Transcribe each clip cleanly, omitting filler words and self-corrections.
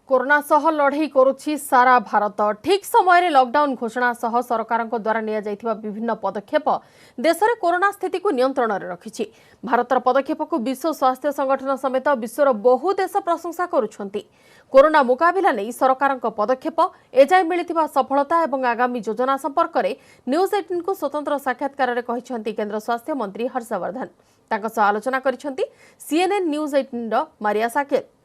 Corona सह लड़ई करुछि सारा भारत। ठीक समय रे लॉकडाउन घोषणा सह सरकार द्वारा निया जाइथिबा विभिन्न पदक्षेप देश में कोरोना स्थिति को नियंत्रण में रखिछि। भारतर पदक्षेप को विश्व स्वास्थ्य संगठन समेत विश्वर बहु देश प्रशंसा करुछंती। कोरोना मुकाबिला नहीं सरकार पदक्षेप एजाय मिलिथिबा सफलता और आगामी योजना संपर्क में न्यूज 18 को स्वतंत्र साक्षात्कार में कहिसेंती केंद्र स्वास्थ्य मंत्री हर्षवर्धन। तांको सह आलोचना करिसेंती CNN news 18 Maria Saket.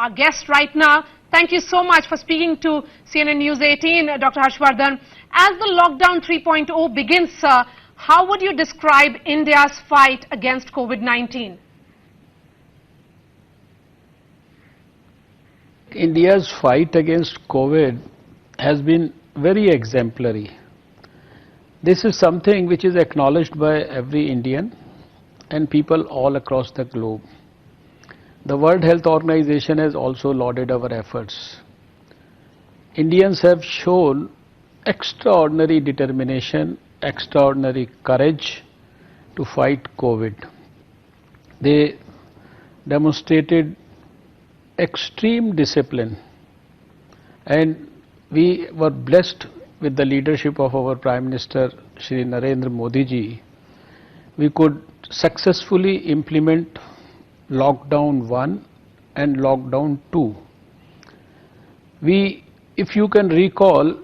Our guest right now. Thank you so much for speaking to CNN News 18, Dr. Harshvardhan. As the lockdown 3.0 begins, sir, how would you describe India's fight against COVID-19? India's fight against COVID has been very exemplary. This is something which is acknowledged by every Indian and people all across the globe. The World Health Organization has also lauded our efforts. Indians have shown extraordinary determination, extraordinary courage to fight COVID. They demonstrated extreme discipline, and we were blessed with the leadership of our Prime Minister Shri Narendra Modi ji. We could successfully implement Lockdown 1 and Lockdown 2. We, if you can recall,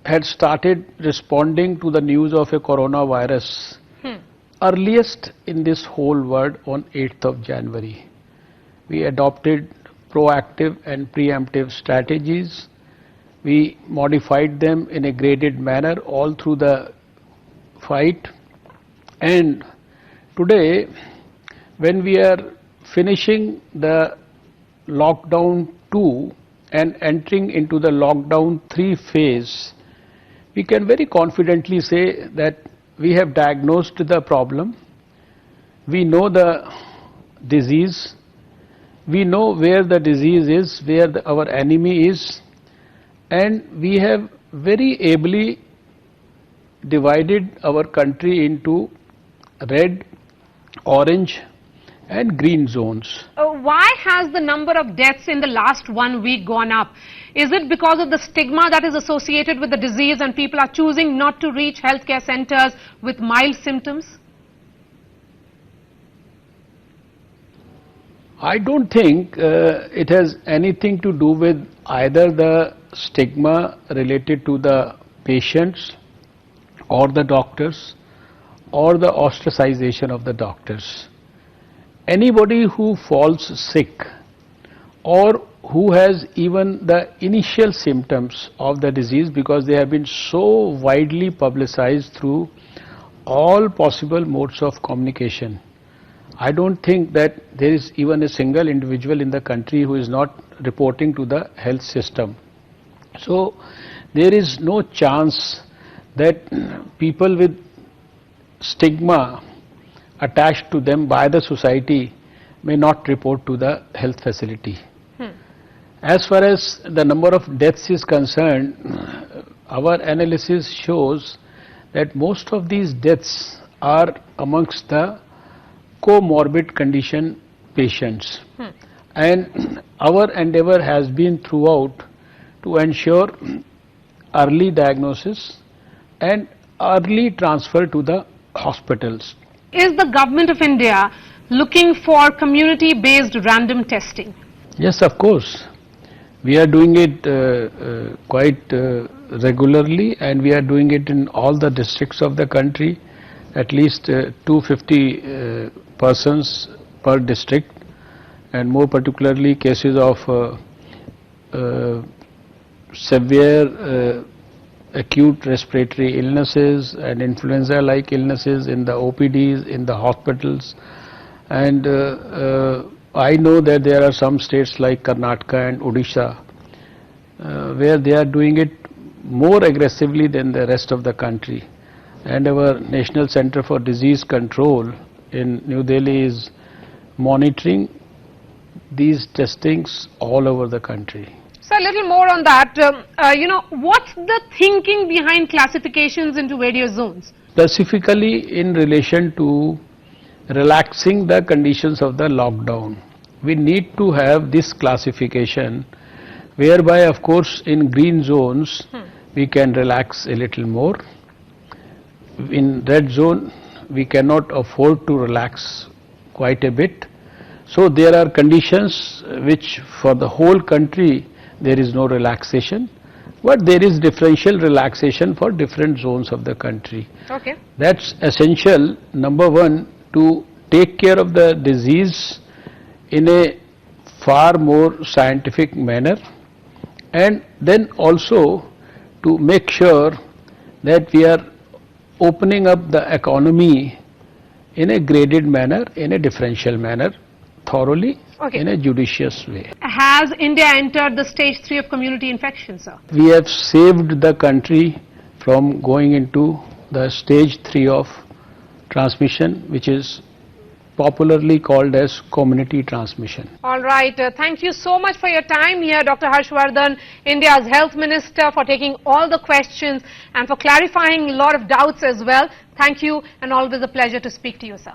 had started responding to the news of a coronavirus earliest in this whole world on 8th of January. We adopted proactive and preemptive strategies. We modified them in a graded manner all through the fight. And today, when we are finishing the lockdown 2 and entering into the lockdown 3 phase, we can very confidently say that we have diagnosed the problem. We know the disease. We know where the disease is, where our enemy is, and we have very ably divided our country into red, orange, and green zones. Why has the number of deaths in the last 1 week gone up? Is it because of the stigma that is associated with the disease and people are choosing not to reach healthcare centers with mild symptoms? I don't think it has anything to do with either the stigma related to the patients or the doctors or the ostracization of the doctors. Anybody who falls sick or who has even the initial symptoms of the disease, because they have been so widely publicized through all possible modes of communication, I don't think that there is even a single individual in the country who is not reporting to the health system. So there is no chance that people with stigma attached to them by the society may not report to the health facility. As far as the number of deaths is concerned, our analysis shows that most of these deaths are amongst the comorbid condition patients. And our endeavor has been throughout to ensure early diagnosis and early transfer to the hospitals. Is the government of India looking for community-based random testing? Yes, of course. We are doing it quite regularly, and we are doing it in all the districts of the country, at least 250 persons per district, and more particularly cases of severe acute respiratory illnesses and influenza-like illnesses in the OPDs, in the hospitals. And I know that there are some states like Karnataka and Odisha where they are doing it more aggressively than the rest of the country. And our National Center for Disease Control in New Delhi is monitoring these testings all over the country. So a little more on that, what's the thinking behind classifications into various zones? Specifically in relation to relaxing the conditions of the lockdown. we need to have this classification, whereby of course in green zones we can relax a little more. In red zone we cannot afford to relax quite a bit. So there are conditions which for the whole country there is no relaxation, but there is differential relaxation for different zones of the country. Okay. That's essential, number one, to take care of the disease in a far more scientific manner, and then also to make sure that we are opening up the economy in a graded manner, in a differential manner, thoroughly, Okay. in a judicious way. Has India entered the stage 3 of community infection, sir? We have saved the country from going into the stage 3 of transmission, which is popularly called as community transmission. All right. Thank you so much for your time here, Dr. Harshvardhan, India's Health Minister, for taking all the questions and for clarifying a lot of doubts as well. Thank you, and always a pleasure to speak to you, sir.